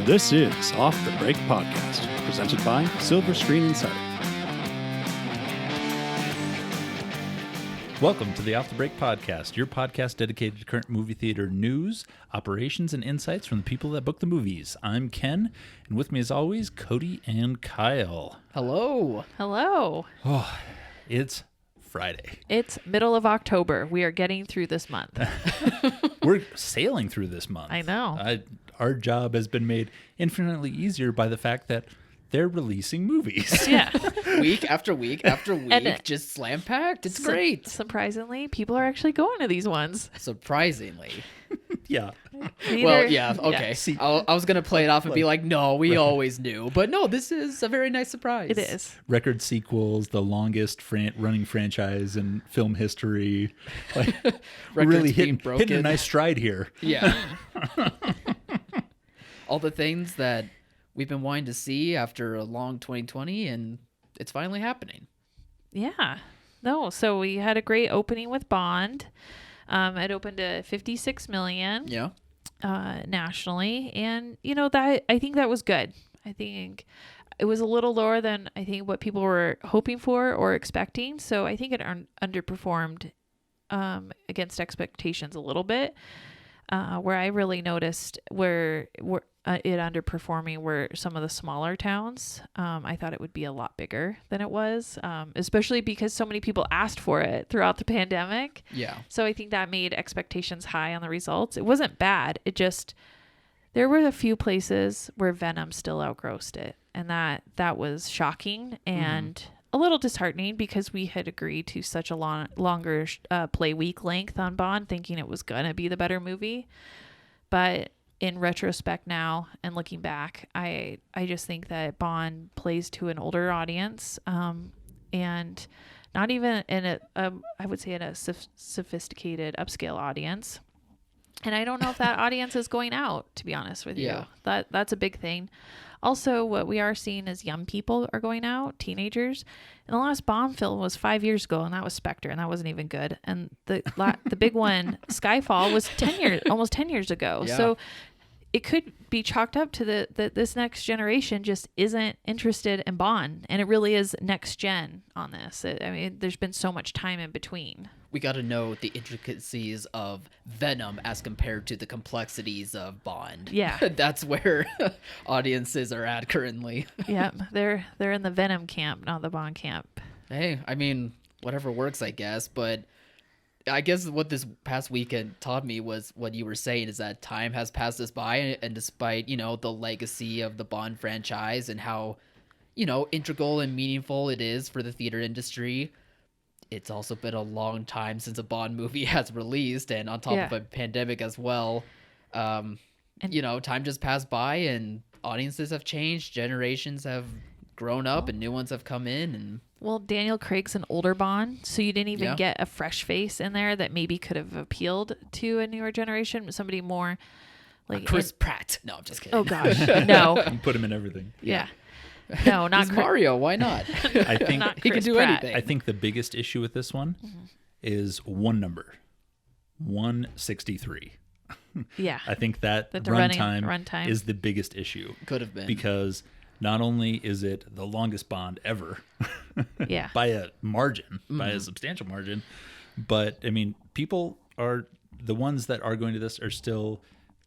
This is Off the Break Podcast, presented by Silver Screen Insider. Welcome to the Off the Break Podcast, your podcast dedicated to current movie theater news, operations, and insights from the people that book the movies. I'm Ken, and with me as always, Cody and Kyle. Hello. Hello. Oh, it's Friday. It's middle of October. We are getting through this month. We're sailing through this month. I know. Our job has been made infinitely easier by the fact that they're releasing movies. Yeah. Week after week after week, And just slam packed. It's great. Surprisingly, people are actually going to these ones. Surprisingly. Yeah. Well, yeah, okay. See- I was going to play it off and be like, no, we always knew. But no, this is a very nice surprise. It is. Record sequels, the longest running franchise in film history. Like, really hitting a nice stride here. Yeah. All the things that we've been wanting to see after a long 2020, and it's finally happening. Yeah. No, so we had a great opening with Bond. It opened to 56 million Yeah. Nationally. And, that I think that was good. I think it was a little lower than I think what people were hoping for or expecting. So I think it underperformed against expectations a little bit. Where I really noticed where it underperforming were some of the smaller towns. I thought it would be a lot bigger than it was, especially because so many people asked for it throughout the pandemic. Yeah. So I think that made expectations high on the results. It wasn't bad. It just, there were a few places where Venom still outgrossed it. And that was shocking and a little disheartening because we had agreed to such a longer play week length on Bond, thinking it was going to be the better movie. But in retrospect now and looking back, I just think that Bond plays to an older audience, and not even in I would say in a sophisticated upscale audience. And I don't know if that audience is going out, to be honest with you. Yeah. That's a big thing. Also, what we are seeing is young people are going out, teenagers. And the last Bond film was 5 years ago, and that was Spectre, and that wasn't even good. And the big one, Skyfall, was almost 10 years ago. Yeah. So it could be chalked up to this next generation just isn't interested in Bond, and it really is next gen on this. There's been so much time in between. We got to know the intricacies of Venom as compared to the complexities of Bond. Yeah. That's where audiences are at currently. Yeah, they're in the Venom camp, not the Bond camp. Hey, I mean, whatever works, I guess. But I guess what this past weekend taught me was what you were saying is that time has passed us by. And despite, the legacy of the Bond franchise and how, integral and meaningful it is for the theater industry, it's also been a long time since a Bond movie has released, and on top of a pandemic as well. Time just passed by, and audiences have changed, generations have grown up, and new ones have come in. And well, Daniel Craig's an older Bond, so you didn't even get a fresh face in there that maybe could have appealed to a newer generation, somebody more like Chris Pratt. No, I'm just kidding. Oh gosh, no. You put him in everything. Yeah. No, not He's Mario. Why not? I think he can do Pratt. anything. I think the biggest issue with this one is one number, 163. Yeah. I think that the runtime is the biggest issue. Could have been. Because not only is it the longest Bond ever, Yeah. by a margin, by a substantial margin, but people are the ones that are going to this are still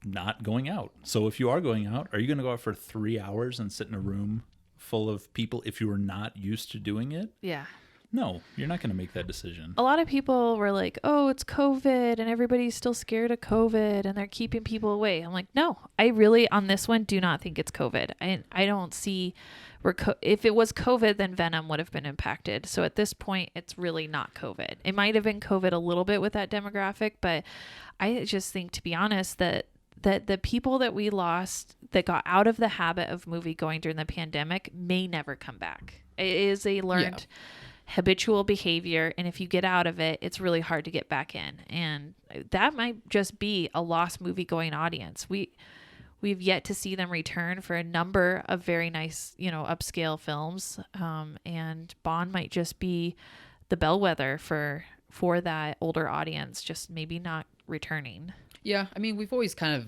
not going out. So if you are going out, are you going to go out for 3 hours and sit in a room full of people if you are not used to doing it? Yeah. No, you're not going to make that decision. A lot of people were like, oh, it's COVID and everybody's still scared of COVID and they're keeping people away. I'm like, no, I really, on this one, do not think it's COVID. I don't see where if it was COVID, then Venom would have been impacted. So at this point, it's really not COVID. It might have been COVID a little bit with that demographic, but I just think, to be honest, that the people that we lost that got out of the habit of movie going during the pandemic may never come back. It is a learned habitual behavior, and if you get out of it, it's really hard to get back in, and that might just be a lost movie going audience. We've yet to see them return for a number of very nice upscale films, and Bond might just be the bellwether for that older audience, just maybe not returning. Yeah, I mean, we've always kind of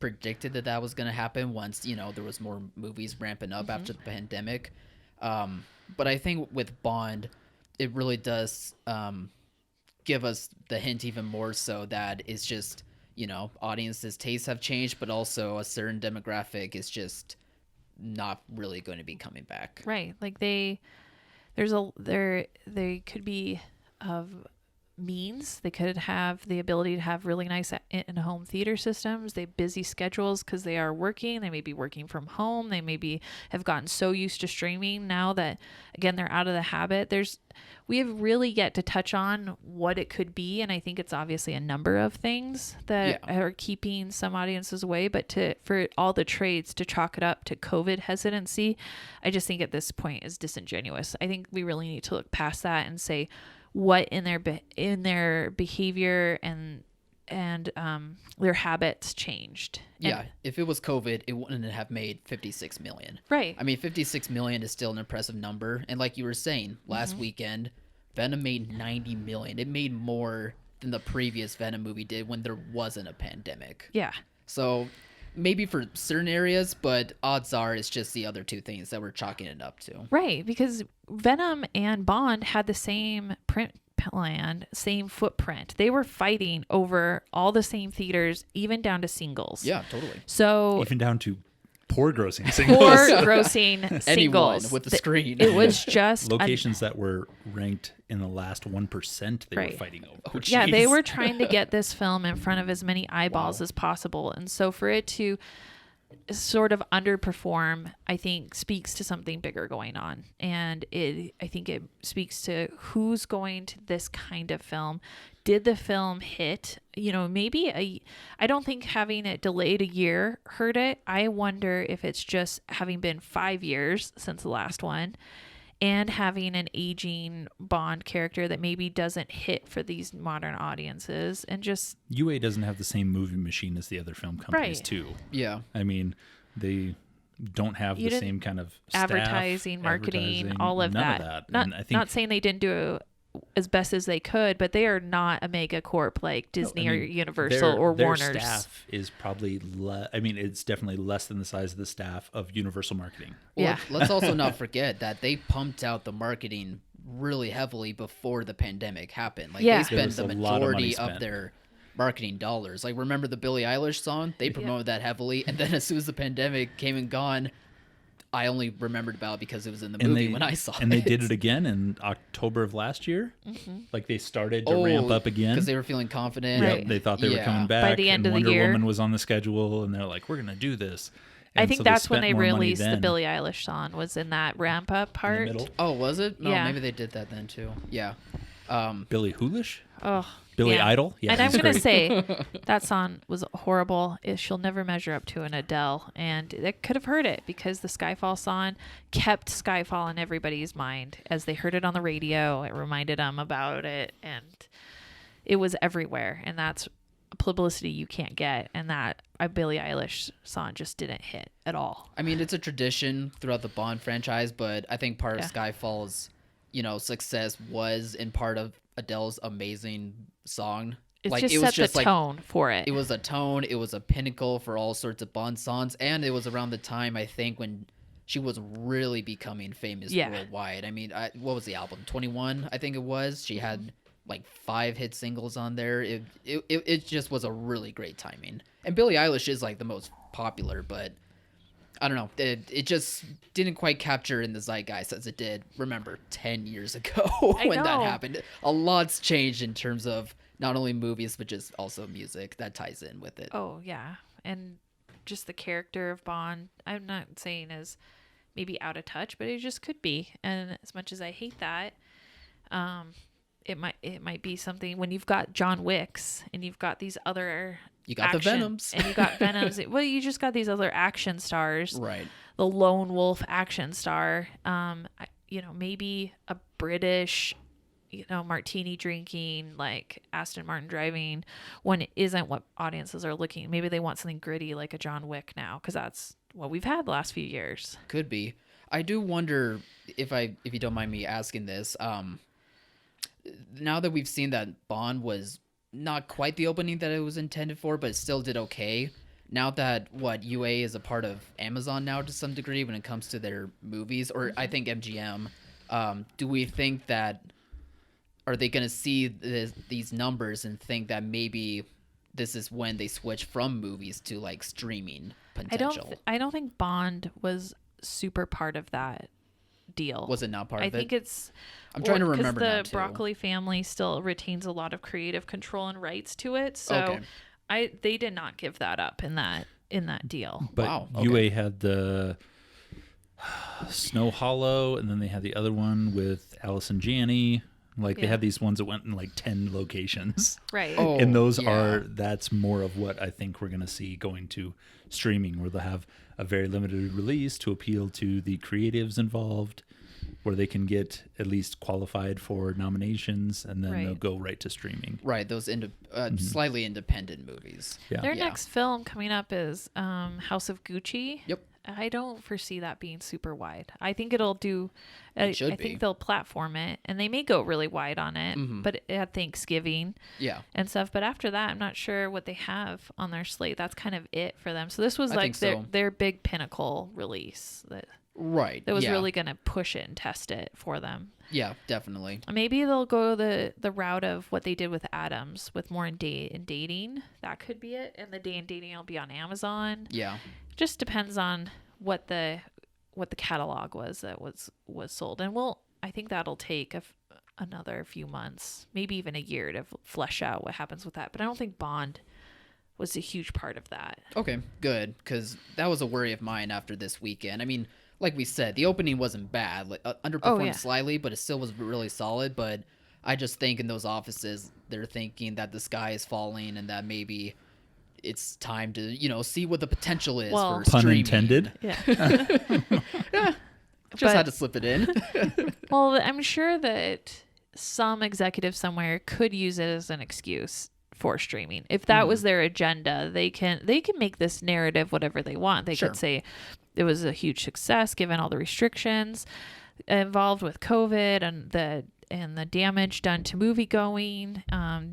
predicted that was going to happen once, there was more movies ramping up after the pandemic. But I think with Bond, it really does give us the hint even more so that it's just, audiences' tastes have changed, but also a certain demographic is just not really going to be coming back. Right. Like they could be of means. They could have the ability to have really nice in-home theater systems. They have busy schedules because they are working. They may be working from home. They maybe have gotten so used to streaming now that, again, they're out of the habit. We have really yet to touch on what it could be, and I think it's obviously a number of things that are keeping some audiences away. But for all the trades to chalk it up to COVID hesitancy, I just think at this point is disingenuous. I think we really need to look past that and say what in their behavior and their habits changed. Yeah, if it was COVID, it wouldn't have made 56 million. Right. I mean, 56 million is still an impressive number. And like you were saying, last weekend, Venom made 90 million. It made more than the previous Venom movie did when there wasn't a pandemic. Yeah. So maybe for certain areas, but odds are it's just the other two things that we're chalking it up to. Right, because Venom and Bond had the same print plan, same footprint. They were fighting over all the same theaters, even down to singles. Yeah, totally. So even down to poor grossing singles. Poor grossing Anyone singles with the screen. It was just locations that were ranked in the last 1%. They were fighting over. Oh, yeah, they geez. were trying to get this film in front of as many eyeballs as possible, and so for it to sort of underperform, I think speaks to something bigger going on. And I think it speaks to who's going to this kind of film. Did the film hit? Maybe I don't think having it delayed a year hurt it. I wonder if it's just having been 5 years since the last one and having an aging Bond character that maybe doesn't hit for these modern audiences, and just UA doesn't have the same movie machine as the other film companies too. Yeah. I mean, they don't have the same kind of staff, advertising, marketing, all of none that. Of that. Not saying they didn't do as best as they could, but they are not a mega corp like Disney or Universal or Warner's. Their staff is probably it's definitely less than the size of the staff of Universal Marketing. Well, let's also not forget that they pumped out the marketing really heavily before the pandemic happened. Like they spent the majority of their marketing dollars. Like, remember the Billie Eilish song? They promoted that heavily, and then as soon as the pandemic came and gone, I only remembered about it because it was in the movie when I saw it. And they did it again in October of last year. Like they started to ramp up again. Because they were feeling confident. Yep, they thought they were coming back. By the end of the year. Wonder Woman was on the schedule, and they're like, we're going to do this. And I think that's when they released the then. Billie Eilish song, was in that ramp up part. Oh, was it? No, Yeah. maybe they did that then too. Yeah. Billie Hoolish? Oh, Billy Idol? Yeah, and I'm he's going to great. say that song was horrible. She'll never measure up to an Adele. And it could have hurt it because the Skyfall song kept Skyfall in everybody's mind. As they heard it on the radio, it reminded them about it. And it was everywhere. And that's publicity you can't get. And that a Billie Eilish song just didn't hit at all. I mean, it's a tradition throughout the Bond franchise, but I think part of Skyfall's, success was in part of Adele's amazing song. It like, just it was set just the tone for it. It was a tone. It was a pinnacle for all sorts of Bond songs. And it was around the time, I think, when she was really becoming famous worldwide. I mean, what was the album? 21, I think it was. She had like 5 hit singles on there. It just was a really great timing. And Billie Eilish is like the most popular, but I don't know. It just didn't quite capture in the zeitgeist as it did, remember, 10 years ago when that happened. A lot's changed in terms of not only movies, but just also music that ties in with it. Oh, yeah. And just the character of Bond, I'm not saying is maybe out of touch, but it just could be. And as much as I hate that, it might be something when you've got John Wicks and you've got these other... You got the Venoms. And you got Venoms. Well, you just got these other action stars. Right. The lone wolf action star. Maybe a British, martini drinking, like Aston Martin driving one isn't what audiences are looking. Maybe they want something gritty like a John Wick now, because that's what we've had the last few years. Could be. I do wonder if you don't mind me asking this. Now that we've seen that Bond was not quite the opening that it was intended for, but it still did okay. now that UA is a part of Amazon now to some degree when it comes to their movies, or I think MGM, do we think that, are they going to see these numbers and think that maybe this is when they switch from movies to like streaming potential? I don't think Bond was super part of that deal. Was it not part of it? I think it's. I'm trying to remember now, the too. Broccoli family still retains a lot of creative control and rights to it, so Okay. they did not give that up in that deal. But Wow, UA okay. had the Snow Hollow, and then they had the other one with Alice and Janney. Like they Yeah. had these ones that went in like 10 locations. Right. Oh, And those yeah. that's more of what I think we're going to see going to streaming, where they'll have a very limited release to appeal to the creatives involved, where they can get at least qualified for nominations, and then they'll Right. go right to streaming. Right, those slightly independent movies. Yeah. Their Yeah. next film coming up is House of Gucci. Yep. I don't foresee that being super wide. I think it'll do. It should I be. think they'll platform it, and they may go really wide on it. But at Thanksgiving Yeah. and stuff. But after that, I'm not sure what they have on their slate. That's kind of it for them. So this was I like think so. their big pinnacle release that Right. was yeah. really going to push it and test it for them. Yeah, definitely. Maybe they'll go the route of what they did with Adams, with more in dating. That could be it. And the day and dating will be on Amazon. Yeah. Just depends on what the catalog was that was sold, and I think that'll take another few months, maybe even a year, to flesh out what happens with that. But I don't think Bond was a huge part of that. Okay, good, because that was a worry of mine after this weekend. I mean, like we said, the opening wasn't bad. Like, underperformed slightly, but it still was really solid. But I just think in those offices, they're thinking that the sky is falling and that maybe it's time to, see what the potential is Well, for Pun streaming. intended. Yeah. Just had to slip it in. Well, I'm sure that some executive somewhere could use it as an excuse for streaming. If that was their agenda, they can make this narrative whatever they want. They Sure. could say it was a huge success given all the restrictions involved with COVID and the damage done to movie going.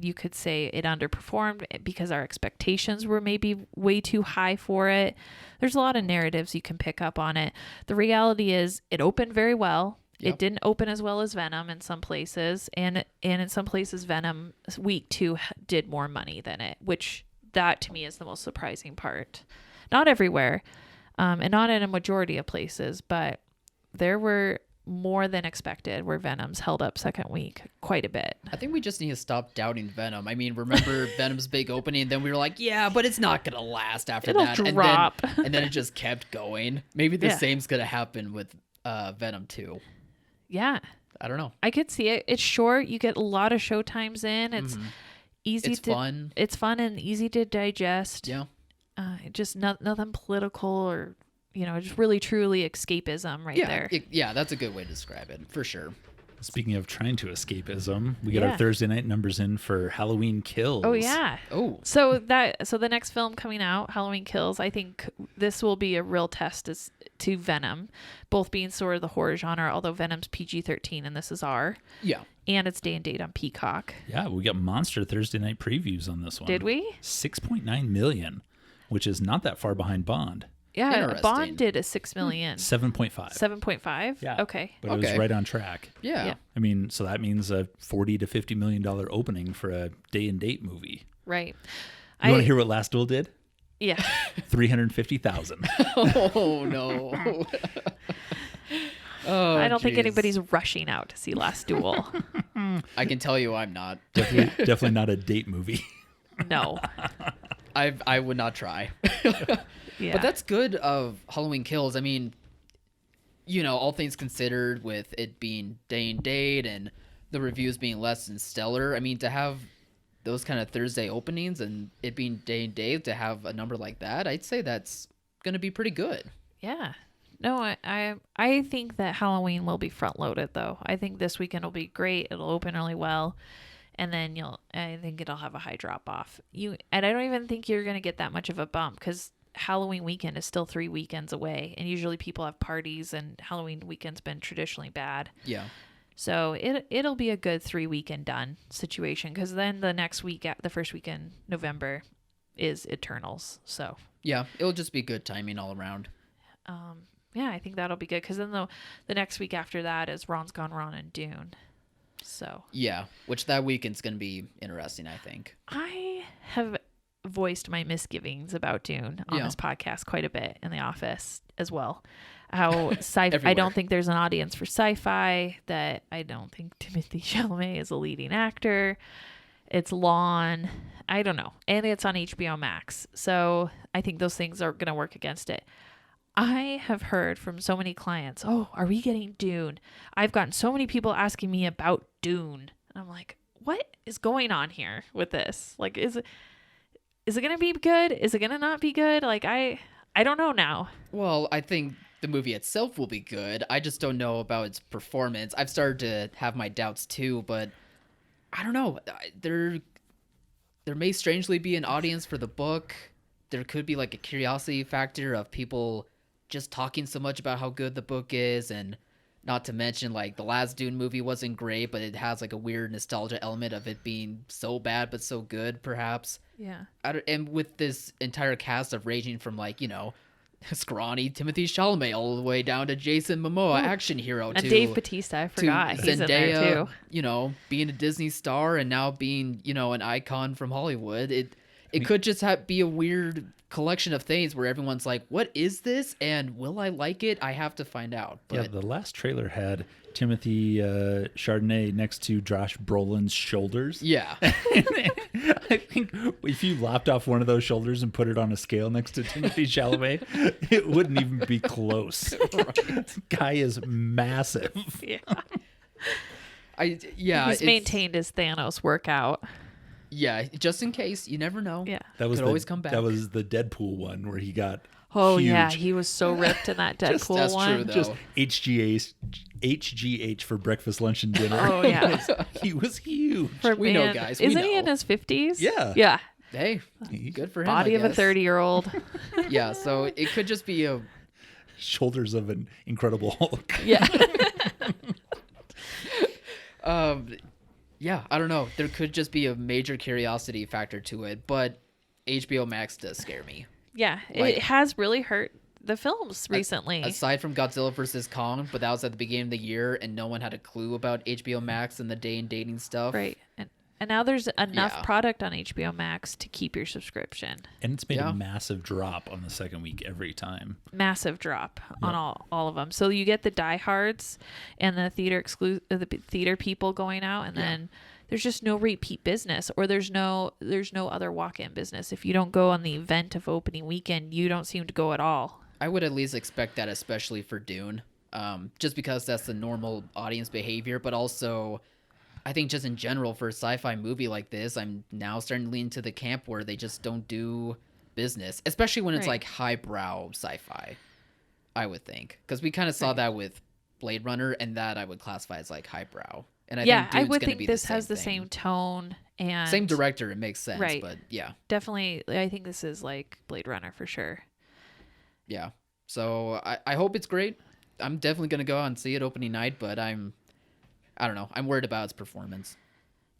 You could say it underperformed because our expectations were maybe way too high for it. There's a lot of narratives you can pick up on it. The reality is it opened very well. Yep. It didn't open as well as Venom in some places, and in some places Venom week 2 did more money than it, which that to me is the most surprising part. Not everywhere, and not in a majority of places, but there were more than expected where Venom's held up second week quite a bit. I think we just need to stop doubting Venom. I mean, remember Venom's big opening, and then we were like, yeah, but it's not going to last after It'll that. drop. And then it just kept going. Maybe the Yeah. same's going to happen with Venom 2. Yeah, I don't know. I could see it. It's short. You get a lot of show times in. It's easy It's to fun. It's fun and easy to digest. Yeah. Just nothing political or just really truly escapism right there. Yeah, that's a good way to describe it, for sure. Speaking of trying to escapism, we get Yeah. our Thursday night numbers in for Halloween Kills. Oh yeah. Oh, So the next film coming out, Halloween Kills, I think this will be a real test to Venom, both being sort of the horror genre, although Venom's PG-13 and this is R, yeah. and it's day and date on Peacock. Yeah, we got monster Thursday night previews on this one. Did we? 6.9 million, which is not that far behind Bond. Yeah, Interesting. Bond did a 6 million. 7.5. 7.5? Yeah. Okay. But it was Okay. right on track. Yeah. Yeah. I mean, so that means a $40 to $50 million opening for a day and date movie. Right. You want to hear what Last Duel did? Yeah. 350,000. Oh, no. Oh, I don't think jeez. anybody's rushing out to see Last Duel. I can tell you I'm not. Definitely not a date movie. No. I would not try. Yeah. But that's good of Halloween Kills. I mean, all things considered, with it being day and date and the reviews being less than stellar, I mean, to have those kind of Thursday openings and it being day and date, to have a number like that, I'd say that's going to be pretty good. Yeah. No, I think that Halloween will be front loaded though. I think this weekend will be great. It'll open really well. And then I think it'll have a high drop off. And I don't even think you're going to get that much of a bump because Halloween weekend is still 3 weekends away. And usually people have parties and Halloween weekend's been traditionally bad. Yeah. So it'll be a good 3 weekend done situation because then the next week, the first weekend, November, is Eternals. So Yeah, it'll just be good timing all around. Yeah, I think that'll be good because then the next week after that is Ron's Gone Ron and Dune. So Yeah, which that weekend's going to be interesting, I think. I have voiced my misgivings about Dune on this podcast quite a bit in the office as well. How I don't think there's an audience for sci-fi, that I don't think Timothée Chalamet is a leading actor. It's long. I don't know. And it's on HBO Max. So I think those things are going to work against it. I have heard from so many clients, oh, are we getting Dune? I've gotten so many people asking me about Dune. And I'm like, what is going on here with this? Like, is it going to be good? Is it going to not be good? Like, I don't know now. Well, I think the movie itself will be good. I just don't know about its performance. I've started to have my doubts too, but I don't know. There may strangely be an audience for the book. There could be like a curiosity factor of people just talking so much about how good the book is, and not to mention like the last Dune movie wasn't great, but it has like a weird nostalgia element of it being so bad but so good, perhaps. Yeah. And with this entire cast of ranging from like, you know, scrawny Timothée Chalamet all the way down to Jason Momoa, action hero, and to Dave Bautista, I forgot. He's in there Zendaya, too. you know, being a Disney star and now being, you know, an icon from Hollywood. It could just be a weird collection of things where everyone's like, what is this? And will I like it? I have to find out. But Yeah, the last trailer had Timothy Chardonnay next to Josh Brolin's shoulders. yeah. I think if you lopped off one of those shoulders and put it on a scale next to Timothy Chalamet, it wouldn't even be close. Guy is massive. Yeah. He's maintained his Thanos workout. Yeah, just in case. You never know. Yeah. That was always come back. That was the Deadpool one where he got Oh huge. yeah, he was so ripped in that Deadpool that's one. true, though. Just HGH for breakfast, lunch, and dinner. Oh yeah, He was huge. We know, guys. We Isn't he know. in his 50s? Yeah. Yeah. Hey, good for him. Body I of a guess. 30-year-old. Yeah, so it could just be a Shoulders of an Incredible Hulk. Yeah. yeah, I don't know. There could just be a major curiosity factor to it, but HBO Max does scare me. Yeah, Like- it has really hurt the films recently. Aside from Godzilla vs. Kong, but that was at the beginning of the year, and no one had a clue about HBO Max and the day and dating stuff. Right. And now there's enough Yeah. product on HBO Max to keep your subscription. And it's made Yeah. a massive drop on the second week every time. Massive drop on all of them. So you get the diehards and the the theater people going out, and then there's just no repeat business, or there's no other walk-in business. If you don't go on the event of opening weekend, you don't seem to go at all. I would at least expect that, especially for Dune, just because that's the normal audience behavior, but also I think just in general for a sci-fi movie like this, I'm now starting to lean to the camp where they just don't do business, especially when it's Right. like highbrow sci-fi, I would think. Because we kind of saw that with Blade Runner, and that I would classify as like highbrow. And I think I Dune's would gonna think be this the has the thing. same tone and Same director, it makes sense, Right. but yeah. Definitely, I think this is like Blade Runner for sure. Yeah. So I hope it's great. I'm definitely going to go out and see it opening night, but I don't know. I'm worried about its performance.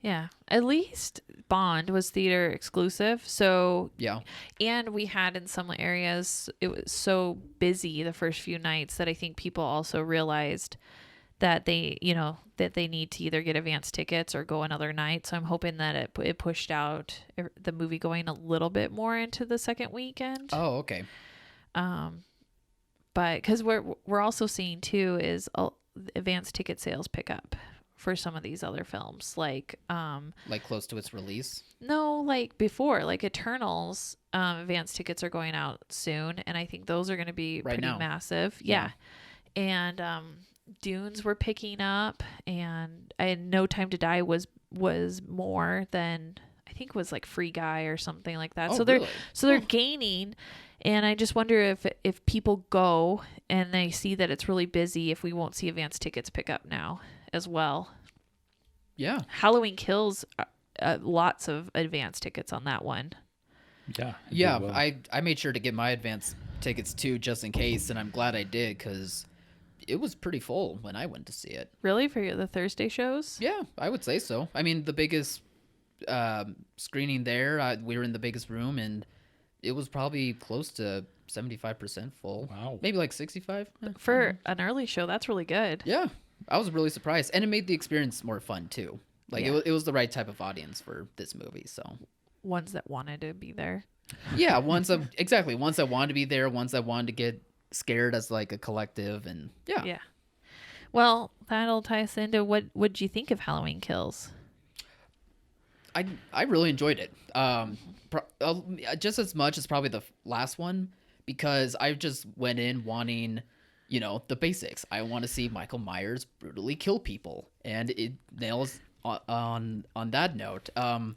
Yeah, at least Bond was theater exclusive. So Yeah. and we had in some areas, it was so busy the first few nights that I think people also realized that they need to either get advance tickets or go another night. So I'm hoping that it pushed out the movie going a little bit more into the second weekend. Oh, okay. But because we're also seeing too is advance ticket sales pick up for some of these other films, like Close to its release. no, like before, like Eternals, advance tickets are going out soon, and I think those are going to be Right pretty now. massive. Yeah. And Dunes were picking up, and I had No Time to Die was more than, I think it was like Free Guy or something like that. Oh, so really? they're gaining, and I just wonder if people go and they see that it's really busy, if we won't see advance tickets pick up now as well. Yeah. Halloween Kills, lots of advance tickets on that one. Yeah. it Yeah. did well. I made sure to get my advance tickets too, just in case, and I'm glad I did because it was pretty full when I went to see it. Really, for the Thursday shows? Yeah, I would say so. I mean, the biggest screening there, we were in the biggest room, and it was probably close to 75% full. Wow. Maybe like 65. For an early show, that's really good. Yeah, I was really surprised, and it made the experience more fun too. Like Yeah. it was the right type of audience for this movie. So Ones that wanted to be there. yeah, ones that wanted to be there, ones that wanted to get scared as like a collective, and yeah. Yeah. Well, that'll tie us into what would you think of Halloween Kills? I really enjoyed it. Just as much as probably the last one, because I just went in wanting, the basics. I want to see Michael Myers brutally kill people, and it nails on that note. And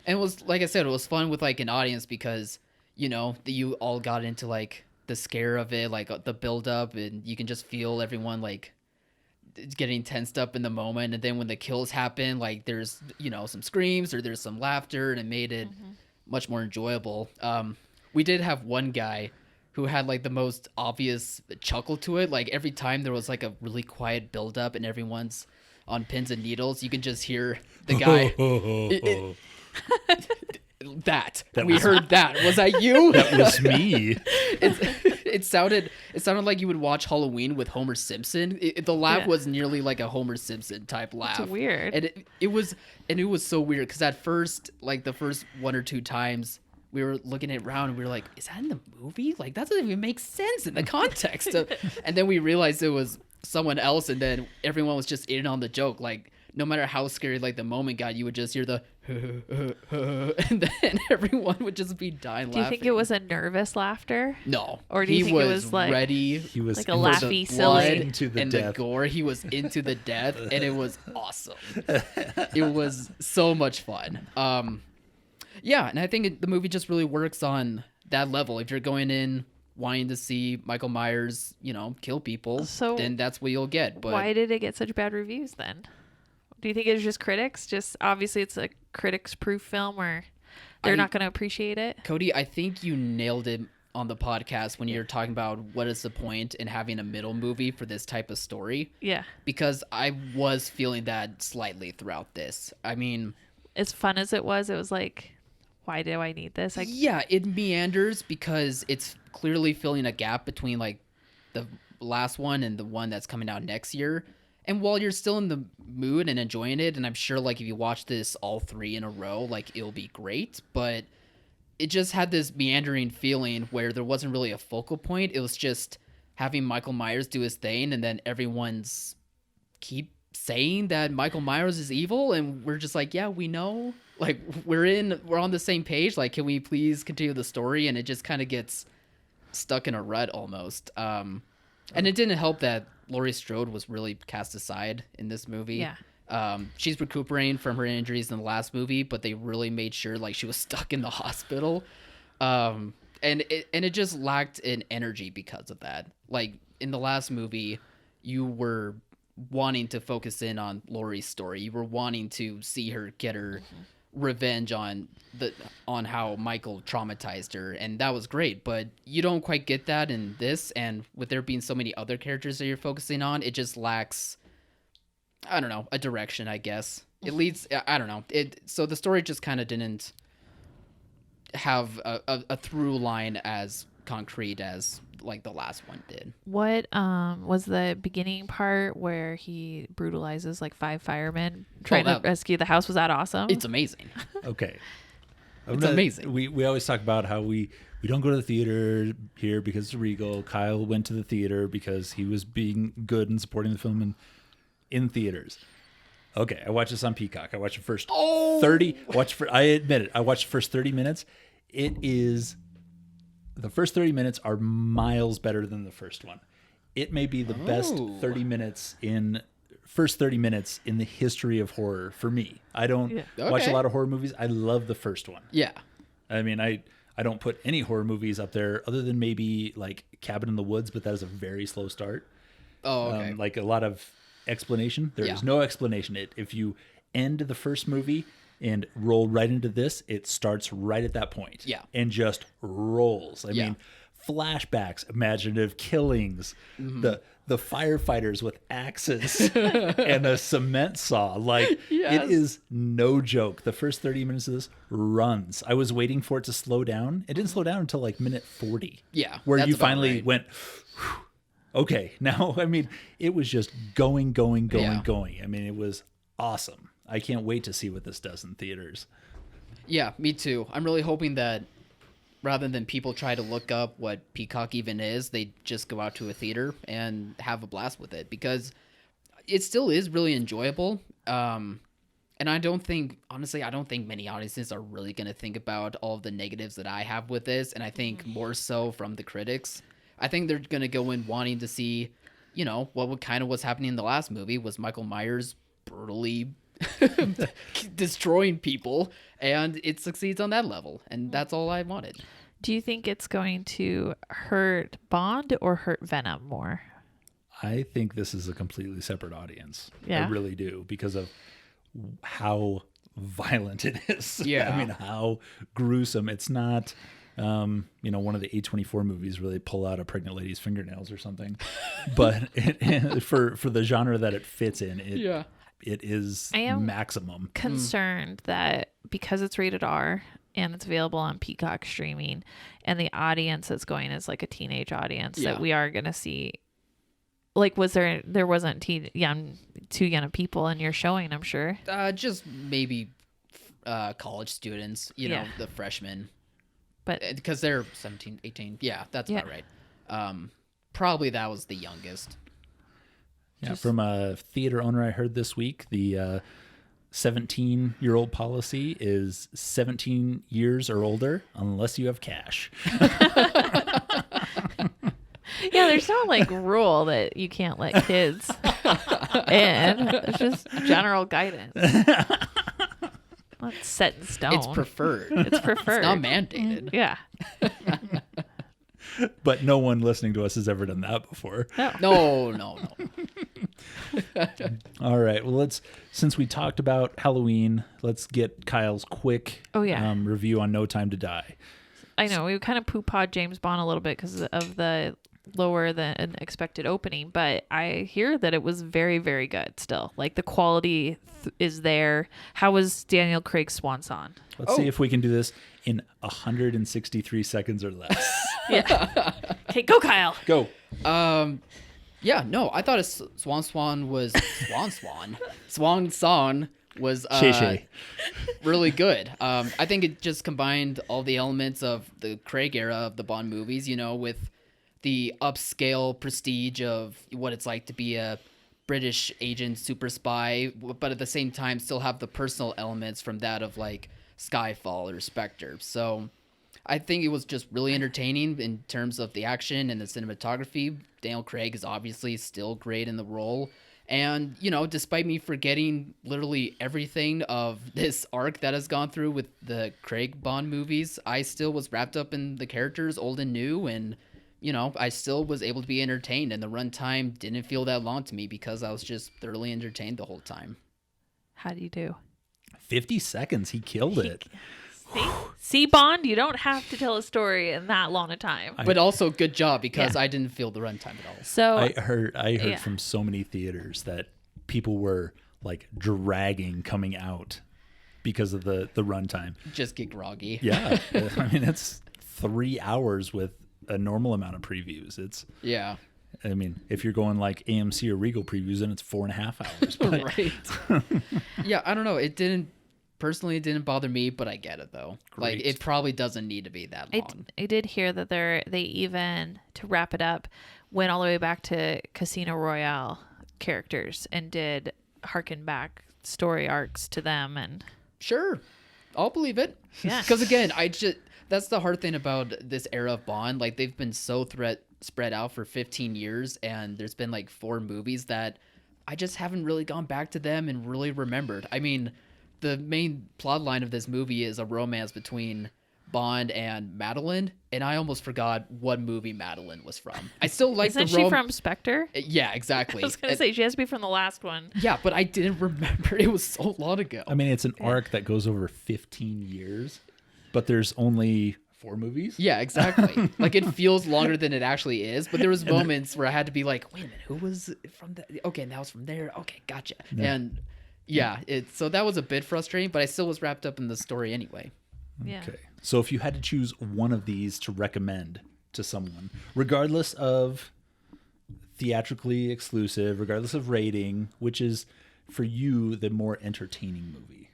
it was, like I said, it was fun with like an audience because you all got into like the scare of it, like the build up, and you can just feel everyone like getting tensed up in the moment, and then when the kills happen, like there's some screams or there's some laughter, and it made it much more enjoyable. We did have one guy who had like the most obvious chuckle to it. Like every time there was like a really quiet build up and everyone's on pins and needles, you can just hear the guy that we was- heard that. Was that you? That was me. It sounded like you would watch Halloween with Homer Simpson. The laugh Yeah. was nearly like a Homer Simpson type laugh. It's weird. And it was so weird because at first, like the first one or two times, we were looking around and we were like, "Is that in the movie? Like that doesn't even make sense in the context." And then we realized it was someone else, and then everyone was just in on the joke. Like no matter how scary like the moment got, you would just hear the and then everyone would just be dying Do you laughing. think it was a nervous laughter? No. Or do you think it was was like- ready? He was Like a into laughy, the silly- blood Into the and death. the gore. He was into the death, and it was awesome. It was so much fun. Yeah, and I think the movie just really works on that level. If you're going in wanting to see Michael Myers, kill people, So then that's what you'll get. But Why did it get such bad reviews then? Do you think it was just critics? Just obviously it's a critics-proof film where they're not going to appreciate it. Cody, I think you nailed it on the podcast when you're talking about what is the point in having a middle movie for this type of story. Yeah. Because I was feeling that slightly throughout this. I mean, As fun as it was like, why do I need this? yeah, it meanders because it's clearly filling a gap between like the last one and the one that's coming out next year. And while you're still in the mood and enjoying it, and I'm sure like if you watch this all three in a row, like it'll be great, but it just had this meandering feeling where there wasn't really a focal point. It was just having Michael Myers do his thing, and then everyone's keep saying that Michael Myers is evil, and we're just like, yeah, we know. Like we're on the same page. Like, can we please continue the story? And it just kind of gets stuck in a rut almost. And it didn't help that Laurie Strode was really cast aside in this movie. Yeah. She's recuperating from her injuries in the last movie, but they really made sure like she was stuck in the hospital. And it just lacked in energy because of that. Like in the last movie, you were wanting to focus in on Laurie's story. You were wanting to see her get her revenge on how Michael traumatized her, and that was great, but you don't quite get that in this, and with there being so many other characters that you're focusing on, it just lacks, I don't know, a direction, I guess. It leads, I don't know, so the story just kind of didn't have a through line as concrete as like the last one did. What was the beginning part where he brutalizes like 5 firemen trying to rescue the house? Was that awesome? It's amazing. Okay. It's amazing. We always talk about how we don't go to the theater here because it's Regal. Kyle went to the theater because he was being good and supporting the film in theaters. Okay, I watched this on Peacock. I watched the first 30. I admit it. I watched the first 30 minutes. The first 30 minutes are miles better than the first one. It may be the best 30 minutes in the history of horror for me. I don't watch a lot of horror movies. I love the first one. Yeah. I mean, I don't put any horror movies up there other than maybe like Cabin in the Woods, but that is a very slow start. Oh, okay. Like a lot of explanation. There is no explanation. If you end the first movie and roll right into this, it starts right at that point. Yeah. And just rolls. I mean, flashbacks, imaginative killings, the firefighters with axes and a cement saw. Like, Yes. it is no joke. The first 30 minutes of this runs. I was waiting for it to slow down. It didn't slow down until like minute 40. Yeah, Where that's you about finally right. went, "Whew, okay, now," I mean, it was just going. Yeah. I mean, it was awesome. I can't wait to see what this does in theaters. Yeah, me too. I'm really hoping that rather than people try to look up what Peacock even is, they just go out to a theater and have a blast with it, because it still is really enjoyable. And I don't think many audiences are really going to think about all of the negatives that I have with this. And I think more so from the critics. I think they're going to go in wanting to see, what kind of what's happening in the last movie was Michael Myers brutally destroying people, and it succeeds on that level, and that's all I wanted. Do you think it's going to hurt Bond or hurt Venom more? I think this is a completely separate audience. Yeah. I really do, because of how violent it is. Yeah. I mean, how gruesome. It's not, one of the A24 movies where they pull out a pregnant lady's fingernails or something. But for the genre that it fits in, it is I am maximum. Concerned that because it's rated R and it's available on Peacock streaming, and the audience that's going is like a teenage audience, that we are going to see. Like, there wasn't too young of people in your showing, I'm sure. Just maybe college students, the freshmen. But because they're 17, 18. Yeah, that's about right. Probably that was the youngest. Yeah, from a theater owner I heard this week, the 17-year-old policy is 17 years or older unless you have cash. yeah, there's no like rule that you can't let kids in. It's just general guidance. Not set in stone. It's preferred. It's preferred. It's not mandated. Yeah. But no one listening to us has ever done that before. No. All right. Well, since we talked about Halloween, let's get Kyle's quick review on No Time to Die. I know we kind of poo-pawed James Bond a little bit because of the lower than expected opening, but I hear that it was very, very good still. Like, the quality is there. How was Daniel Craig's swan song? Let's see if we can do this in 163 seconds or less. Yeah. Okay, go, Kyle. Go. Yeah, no, I thought his swan song was Shay. really good. I think it just combined all the elements of the Craig era of the Bond movies, with the upscale prestige of what it's like to be a British agent, super spy, but at the same time still have the personal elements from that of like Skyfall or Spectre. So I think it was just really entertaining in terms of the action and the cinematography. Daniel Craig is obviously still great in the role. And, despite me forgetting literally everything of this arc that has gone through with the Craig Bond movies, I still was wrapped up in the characters, old and new, and, I still was able to be entertained, and the runtime didn't feel that long to me because I was just thoroughly entertained the whole time. How do you do? 50 seconds. He killed it. See, Bond, you don't have to tell a story in that long a time. But also, good job, because I didn't feel the runtime at all. So I heard from so many theaters that people were like dragging coming out because of the runtime. Just get groggy. Yeah. I mean, it's 3 hours with a normal amount of previews. Yeah. I mean, if you're going like AMC or Regal previews, then it's 4.5 hours. But Right. Yeah, I don't know. It didn't bother me, but I get it though. Great. Like, it probably doesn't need to be that long. I did hear that they even, to wrap it up, went all the way back to Casino Royale characters and did harken back story arcs to them. And Sure, I'll believe it. Yeah. Because again, that's the hard thing about this era of Bond. Like, they've been so spread out for 15 years, and there's been like 4 movies that I just haven't really gone back to them and really remembered. I mean, the main plot line of this movie is a romance between Bond and Madeline, and I almost forgot what movie Madeline was from. I still like isn't she from Spectre? Yeah, exactly. I was gonna say she has to be from the last one. Yeah, but I didn't remember. It was so long ago. I mean, it's an arc that goes over 15 years, but there's only 4 movies? Yeah, exactly. Like it feels longer than it actually is, but there was moments where I had to be like, wait a minute, who was from that? Okay, that was from there. Okay, gotcha. And so that was a bit frustrating, but I still was wrapped up in the story anyway. Yeah. Okay. So if you had to choose one of these to recommend to someone, regardless of theatrically exclusive, regardless of rating, which is for you the more entertaining movie?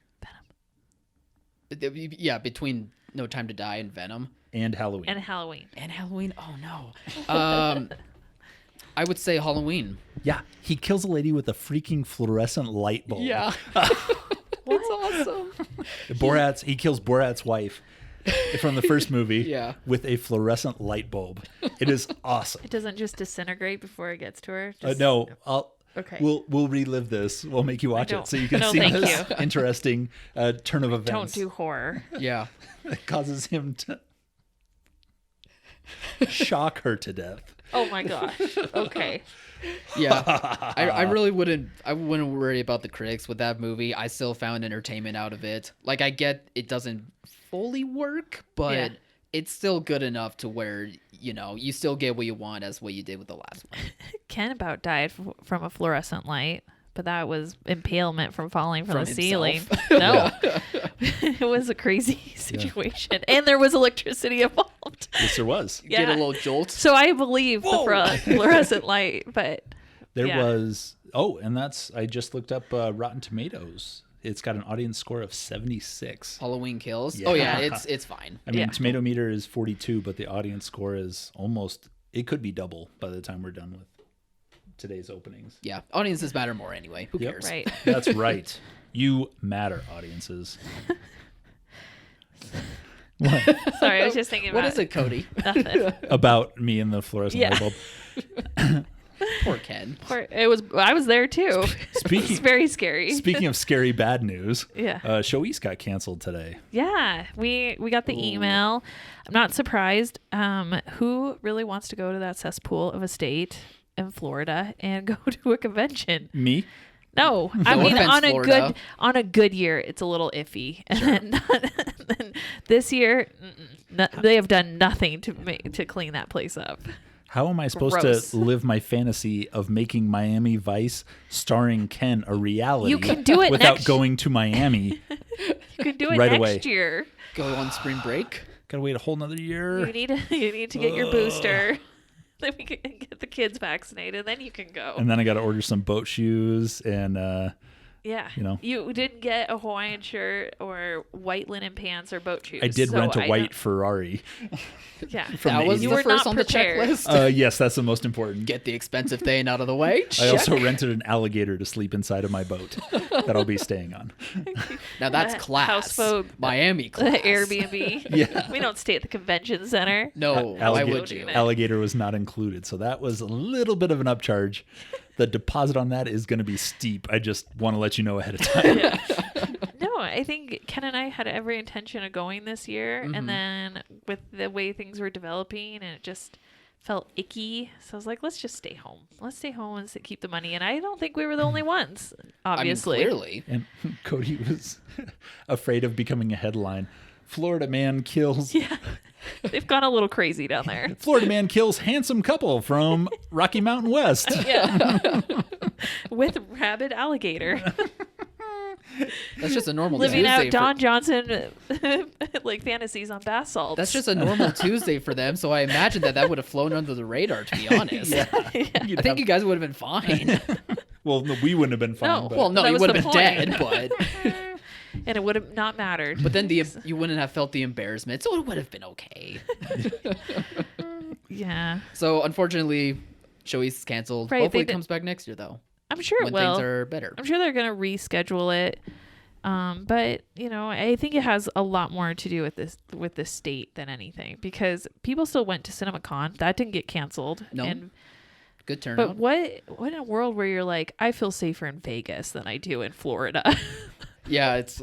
Yeah, between No Time to Die and Venom. And Halloween. And Halloween. Oh no. I would say Halloween. Yeah, he kills a lady with a freaking fluorescent light bulb. Yeah. It's awesome. He kills Borat's wife from the first movie Yeah. with a fluorescent light bulb. It is awesome. It doesn't just disintegrate before it gets to her. No, Okay. We'll relive this. We'll make you watch it so you can No, see thank this you. interesting turn of events. Don't do horror. Yeah. It causes him to shock her to death. Oh my gosh. Okay. Yeah. I really wouldn't worry about the critics with that movie. I still found entertainment out of it. Like I get it doesn't fully work, but Yeah. it's still good enough to where, you still get what you want as what you did with the last one. Ken about died from a fluorescent light, but that was impalement from falling from the From ceiling. himself. No. It was a crazy situation. And there was electricity involved. Yes, there was. Get Yeah. a little jolt. So I believe the fluorescent light, but There Yeah. was. And I just looked up Rotten Tomatoes. It's got an audience score of 76. Halloween Kills. Yeah. Oh yeah, it's fine. I mean, Yeah. tomato meter is 42, but the audience score is it could be double by the time we're done with today's openings. Yeah, audiences matter more anyway. Who cares? right. That's right. You matter, audiences. Sorry, I was just thinking What about is it, Cody? Nothing. About me and the fluorescent Yeah. light bulb. Poor Ken. I was there too. It's Speaking very scary. speaking of scary bad news, Yeah. ShowEast got canceled today. Yeah, we got the email. I'm not surprised. Who really wants to go to that cesspool of a state in Florida and go to a convention? Me? No, I No mean offense, Florida. on a good year, it's a little iffy. And then this year, they have done nothing to clean that place up. How am I supposed Gross. to live my fantasy of making Miami Vice starring Ken a reality You can do it without next- going to Miami? You could do it Right next away. year. Go on spring break. Gotta wait a whole nother year. You need to get your booster. Then we can get the kids vaccinated. Then you can go. And then I gotta order some boat shoes and Yeah. You didn't get a Hawaiian shirt or white linen pants or boat shoes. I did so rent a I white don't- Ferrari. Yeah. That was You the were first not on the prepared. checklist. Yes, that's the most important. Get the expensive thing out of the way. I also rented an alligator to sleep inside of my boat that I'll be staying on. Now that's class. Houseboat. Miami class. Airbnb. Yeah. We don't stay at the convention center. No, why Alligator, would you? alligator was not included, so that was a little bit of an upcharge. The deposit on that is going to be steep. I just want to let you know ahead of time. No, I think Ken and I had every intention of going this year, and then with the way things were developing, and it just felt icky. So I was like, let's just stay home. Let's stay home and keep the money. And I don't think we were the only ones, obviously. I mean, clearly. And Cody was afraid of becoming a headline. Florida man kills. Yeah. They've gone a little crazy down there. Florida man kills handsome couple from Rocky Mountain West. Yeah. With rabid alligator. That's just a normal Living Tuesday out Don Johnson like fantasies on bath salts. That's just a normal Tuesday for them, so I imagine that would have flown under the radar, to be honest. You'd I think have- you guys would have been fine. Well, no, we wouldn't have been fine. No. but Well, no, That you was would the have been point. dead, but and it would have not mattered. but then you wouldn't have felt the embarrassment, so it would have been okay. Yeah. So unfortunately, ShowEast is canceled. Right, Hopefully, they it comes back next year though, I'm sure it when will. things are better. I'm sure they're going to reschedule it. But I think it has a lot more to do with this state than anything, because people still went to CinemaCon. That didn't get canceled. No. And, Good turnout. but what in a world where you're like, I feel safer in Vegas than I do in Florida. Yeah, it's.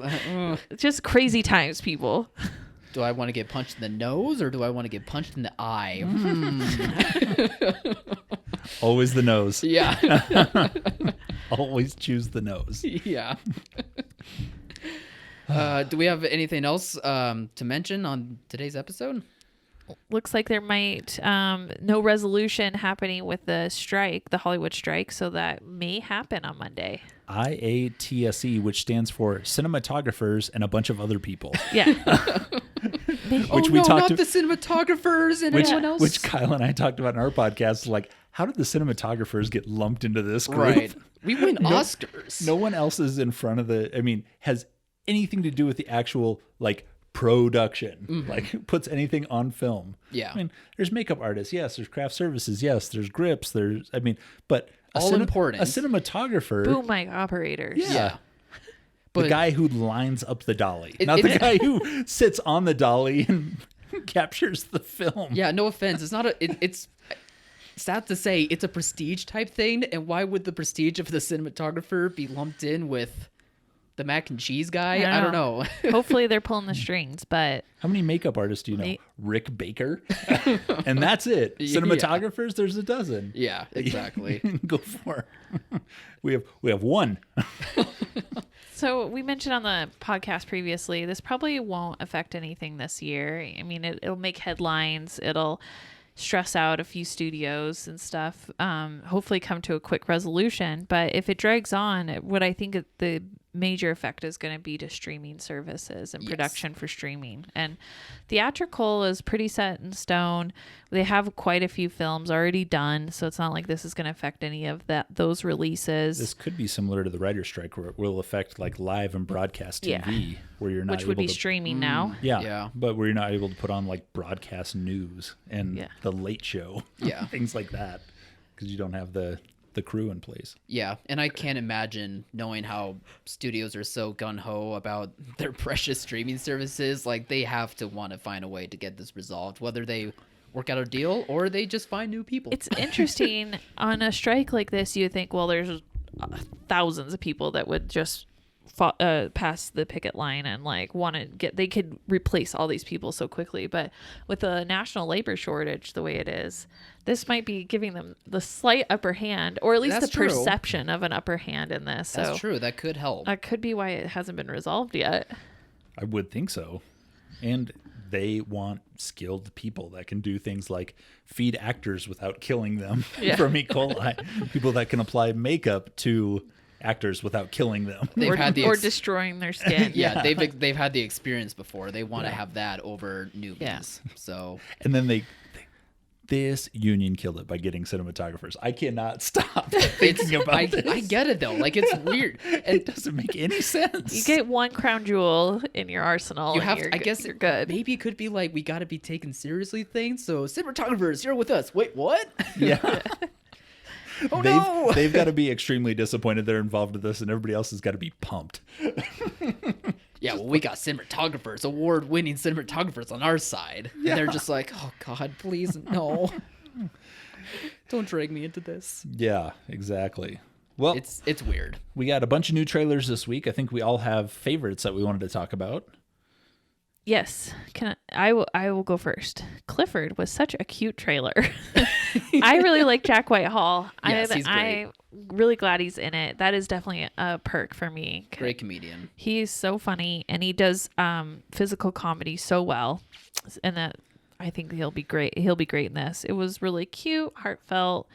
It's just crazy times, people. Do I want to get punched in the nose or do I want to get punched in the eye? Always the nose. Yeah. Always choose the nose. Yeah. Do we have anything else to mention on today's episode? looks like there might no resolution happening with the strike, the Hollywood strike, so that may happen on Monday. IATSE, which stands for cinematographers and a bunch of other people. Yeah. Which not the cinematographers and everyone else. Which Kyle and I talked about in our podcast. Like, how did the cinematographers get lumped into this group? Right. We win Oscars. No one else is in front of has anything to do with the actual, like, production, like puts anything on film. Yeah. I mean, there's makeup artists. Yes. There's craft services. Yes. There's grips. But all important. A cinematographer. Boom mic operators. Yeah. But the guy who lines up the dolly, not the guy who sits on the dolly and captures the film. Yeah. No offense. It's not it's sad to say it's a prestige type thing. And why would the prestige of the cinematographer be lumped in with the mac and cheese guy? I don't know. Hopefully they're pulling the strings, but how many makeup artists do you know? Rick Baker, and that's it. Cinematographers, there's a dozen. Yeah, exactly. Go for it. We have one. So we mentioned on the podcast previously, this probably won't affect anything this year. I mean, it'll make headlines. It'll stress out a few studios and stuff. Hopefully come to a quick resolution. But if it drags on, what I think the major effect is going to be to streaming services and production for streaming. And theatrical is pretty set in stone. They have quite a few films already done, so it's not like this is going to affect any of those releases. This could be similar to the writer's strike, where it will affect like live and broadcast TV, where you're not which would be streaming now. Yeah, but where you're not able to put on like broadcast news and the Late Show, things like that, because you don't have the crew in place. Yeah, and I can't imagine, knowing how studios are so gung-ho about their precious streaming services, like they have to want to find a way to get this resolved, whether they work out a deal or they just find new people. It's interesting. On a strike like this, you would think, well, there's thousands of people that would just pass the picket line and like want to they could replace all these people so quickly. But with the national labor shortage the way it is, this might be giving them the slight upper hand, or at least the perception of an upper hand in this. That's true. That could help. That could be why it hasn't been resolved yet. I would think so. And they want skilled people that can do things like feed actors without killing them from E. coli. People that can apply makeup to actors without killing them, or destroying their skin. They've had the experience before. They want to have that over newbies. So, and then this union killed it by getting cinematographers. I cannot stop thinking about this. I get it though. Like, it's weird. It doesn't make any sense. You get one crown jewel in your arsenal. You have. I guess you're good. Maybe it could be like, we got to be taken seriously things. So cinematographers, you're with us. Wait, what? Yeah. No! They've got to be extremely disappointed they're involved with this, and everybody else has got to be pumped. Yeah, well, we got cinematographers, award-winning cinematographers on our side. Yeah. And they're just like, oh, God, please, no. Don't drag me into this. Yeah, exactly. Well, it's weird. We got a bunch of new trailers this week. I think we all have favorites that we wanted to talk about. Yes. I will go first. Clifford was such a cute trailer. I really like Jack Whitehall. Yes, he's great. I'm really glad he's in it. That is definitely a perk for me. Great comedian. He's so funny, and he does physical comedy so well. And that, I think he'll be great. He'll be great in this. It was really cute, heartfelt.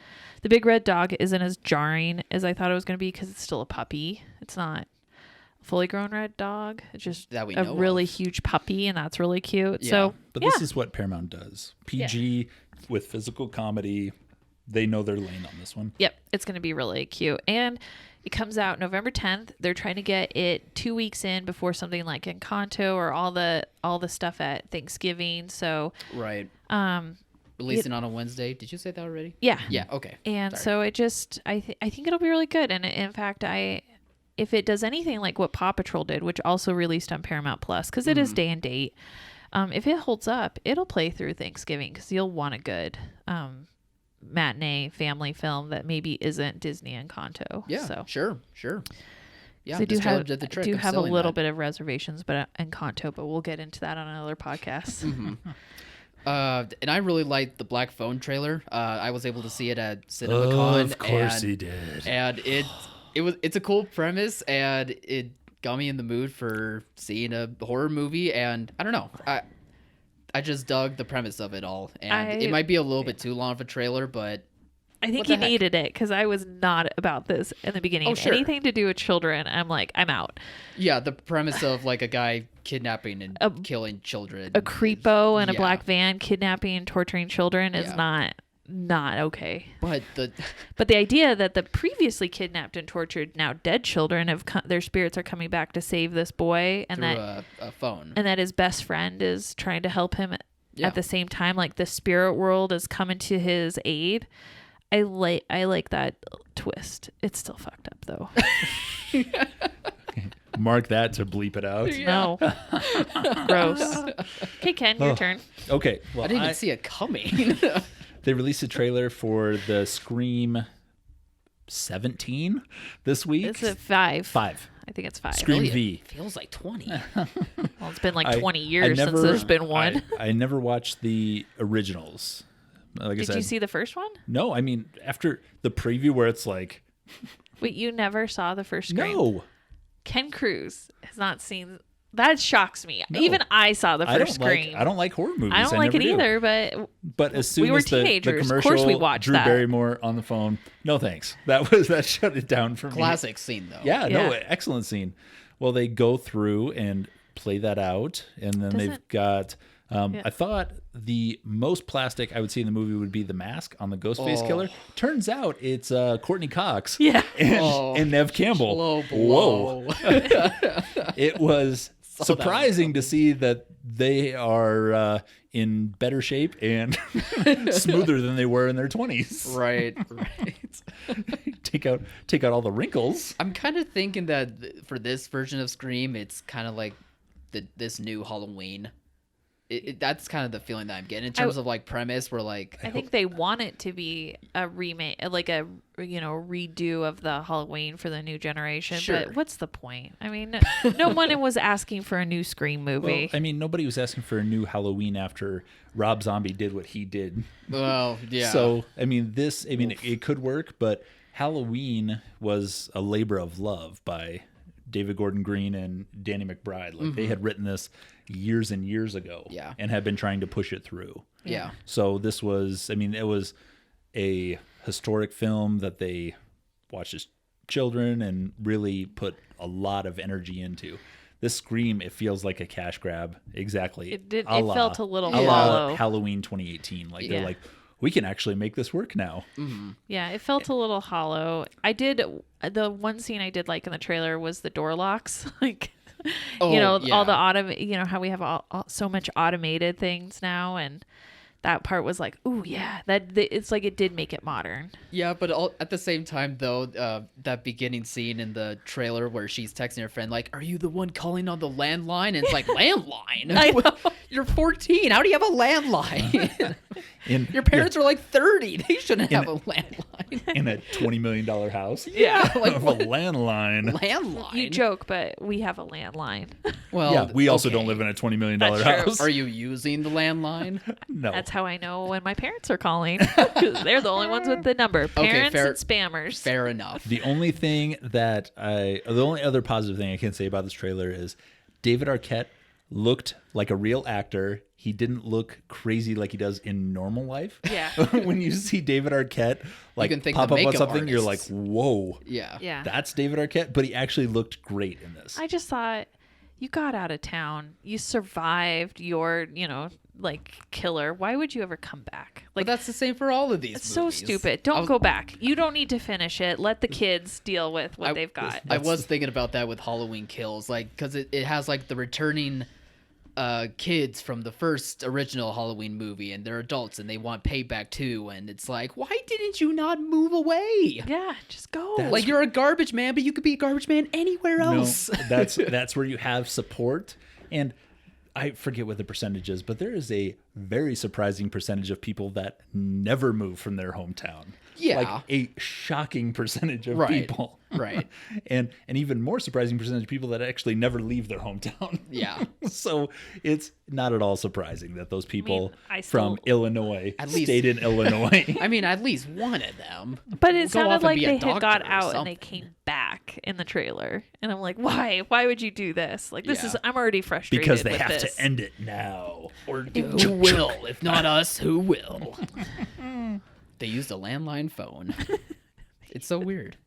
The big red dog isn't as jarring as I thought it was going to be, because it's still a puppy. It's not fully grown red dog. It's just a really huge puppy, and that's really cute. Yeah. But this is what Paramount does. PG with physical comedy. They know their lane on this one. Yep. It's going to be really cute. And it comes out November 10th. They're trying to get it 2 weeks in before something like Encanto or all the stuff at Thanksgiving. So right. Releasing on a Wednesday. Did you say that already? Yeah. Yeah. Okay. And so it just, I think it'll be really good. And in fact, if it does anything like what Paw Patrol did, which also released on Paramount Plus, because it is day and date, if it holds up, it'll play through Thanksgiving, because you'll want a good matinee family film that maybe isn't Disney Encanto. Yeah, so sure. Yeah, so I do have a little bit of reservations, but Encanto, but we'll get into that on another podcast. Mm-hmm. And I really liked the Black Phone trailer. I was able to see it at CinemaCon. Of course he did. And it's a cool premise, and it got me in the mood for seeing a horror movie. And I don't know, I just dug the premise of it all, and it might be a little bit too long of a trailer, but I think what you the heck? needed it because I was not about this in the beginning. Oh, sure. Anything to do with children, I'm like, I'm out. yeah, the premise of like a guy kidnapping and killing children, A creepo in a yeah. black van kidnapping and torturing children is Yeah. not okay. But But the idea that the previously kidnapped and tortured, now dead children their spirits are coming back to save this boy, and through that a phone, and that his best friend is trying to help him Yeah. at the same time, like the spirit world is coming to his aid. I like that twist. It's still fucked up though. Mark that to bleep it out. No. Gross. Okay, Ken, your turn. Okay. Well, I didn't even see it coming. they released a trailer for the Scream 17 this week. It's a 5. 5. I think it's 5. Scream Really? V. It feels like 20. Well, it's been like I- 20 I years since never- there's been one. I never watched the originals. Like I Did said, you see the first one? No, I mean after the preview where it's like, Wait, you never saw the first Scream? no, Ken Cruz has not seen. That shocks me. No. Even I saw the I first don't Scream. like. I don't like horror movies. I don't like never it do. either, but But as soon We were as the teenagers. Of commercial, course we watched Drew that. Barrymore on the phone. No thanks. That shut it down for me. Classic scene though. Yeah, no, Yeah. excellent scene. Well, they go through and play that out, and then they've Doesn't- got. Yeah. I thought the most plastic I would see in the movie would be the mask on the Ghostface killer. Turns out it's Courtney Cox Yeah. and Nev Campbell. Blow, Whoa. blow. It was that surprising to see that they are in better shape and smoother than they were in their 20s. right. Take out all the wrinkles. I'm kind of thinking that for this version of Scream, it's kind of like this new Halloween. That's kind of the feeling that I'm getting in terms of like premise. Where like I think they want it to be a remake, like a redo of the Halloween for the new generation. Sure. But what's the point? I mean, no one was asking for a new Scream movie. Well, I mean, nobody was asking for a new Halloween after Rob Zombie did what he did. well, yeah. So, I mean, it could work, but Halloween was a labor of love by David Gordon Green and Danny McBride. Like they had written this years and years ago, Yeah. and had been trying to push it through. yeah. So this was, I mean, it was a historic film that they watched as children and really put a lot of energy into. This Scream, it feels like a cash grab. Exactly. It did. A It la- felt a little a la hollow. Halloween 2018. Like Yeah. they're like, we can actually make this work now. Yeah, it felt a little hollow. The one scene I did like in the trailer was the door locks. Like, Oh, all the yeah. how we have so much automated things now, and that part was like, ooh, yeah, it's like it did make it modern. Yeah, but at the same time, though, that beginning scene in the trailer where she's texting her friend, like, "Are you the one calling on the landline?" And it's like, landline? I know. You're 14. How do you have a landline? Your parents are like 30. They shouldn't have a landline. In a $20 million house. Yeah, like Of a landline. landline. You joke, but we have a landline. Well, Yeah, we also okay. don't live in a $20 million That's true. house. Are you using the landline? No. That's how I know when my parents are calling, because they're the only ones with the number. Parents fair- and spammers. Fair enough. The only other positive thing I can say about this trailer is David Arquette looked like a real actor. He didn't look crazy like he does in normal life. Yeah. When you see David Arquette like can think pop the up on makeup something, you're like, artists. whoa, Yeah. Yeah. that's David Arquette. But he actually looked great in this. I just thought, you got out of town. You survived your, like, killer. Why would you ever come back? But Like, that's the same for all of these it's so movies. stupid. Don't go back. You don't need to finish it. Let the kids deal with what I- they've got. I was thinking about that with Halloween Kills, like, because it has like the returning kids from the first original Halloween movie, and they're adults and they want payback too, and it's like, why didn't you not move away? Yeah, just go. Like, you're a garbage man, but you could be a garbage man anywhere else. No, that's where you have support. And I forget what the percentage is, but there is a very surprising percentage of people that never move from their hometown. Yeah. Like a shocking percentage of Right. people. Right. And an even more surprising percentage of people that actually never leave their hometown. Yeah. So it's not at all surprising that those people I from still- Illinois At least- stayed in Illinois. I mean, at least one of them. But it Go off sounded and like be a they had got doctor or out and something. they came back in the trailer. And I'm like, why? Why would you do this? Like, this Yeah. is, I'm already frustrated because they with have this. to end it now. Or Who will? If not us, who will? They used a landline phone. It's so weird.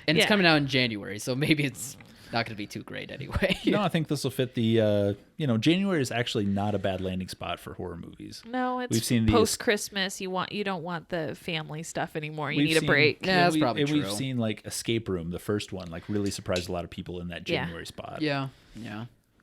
And it's Yeah. coming out in January, so maybe it's not going to be too great anyway. No, I think this will fit the, January is actually not a bad landing spot for horror movies. No, it's We've seen these- post Christmas. You don't want the family stuff anymore. You We've need a seen- break. Yeah, that's we- probably and We've true. seen like Escape Room, the first one, like really surprised a lot of people in that Yeah. January spot. Yeah.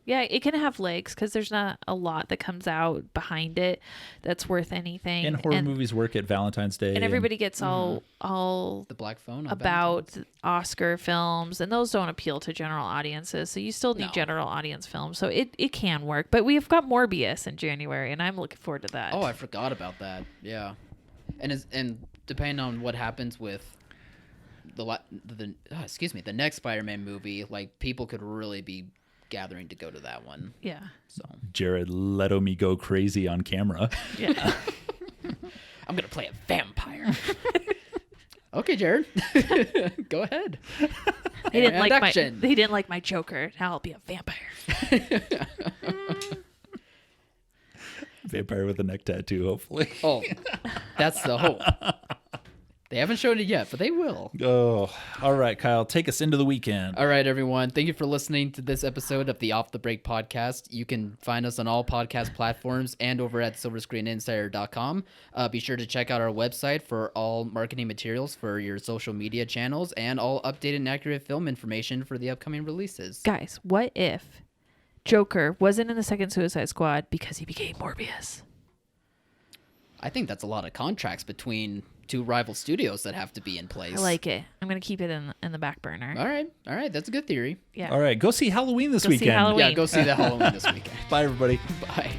Yeah, it can have legs because there's not a lot that comes out behind it that's worth anything. And horror movies work at Valentine's Day. and everybody gets all The Black Phone. on about Valentine's. Oscar films, and those don't appeal to general audiences. So you still need No. general audience films. So it can work. But we've got Morbius in January, and I'm looking forward to that. Oh, I forgot about that. Yeah. And depending on what happens with the next Spider-Man movie, like people could really be gathering to go to that one. Yeah. So Jared Leto me go crazy on camera. Yeah. I'm gonna play a vampire. Okay, Jared, go ahead. They didn't like action. they didn't like my Joker. Now I'll be a vampire. Vampire with a neck tattoo, hopefully. Oh, that's the hope. They haven't shown it yet, but they will. Oh, all right, Kyle, take us into the weekend. All right, everyone. Thank you for listening to this episode of the Off the Break podcast. You can find us on all podcast platforms and over at silverscreeninsider.com. Be sure to check out our website for all marketing materials for your social media channels and all updated and accurate film information for the upcoming releases. Guys, what if Joker wasn't in the second Suicide Squad because he became Morbius? I think that's a lot of contracts between two rival studios that have to be in place. I like it. I'm gonna keep it in the back burner. All right. That's a good theory. Yeah. All right, go see Halloween this Go see weekend. Halloween. Yeah, go see the Halloween this weekend. Bye, everybody. Bye.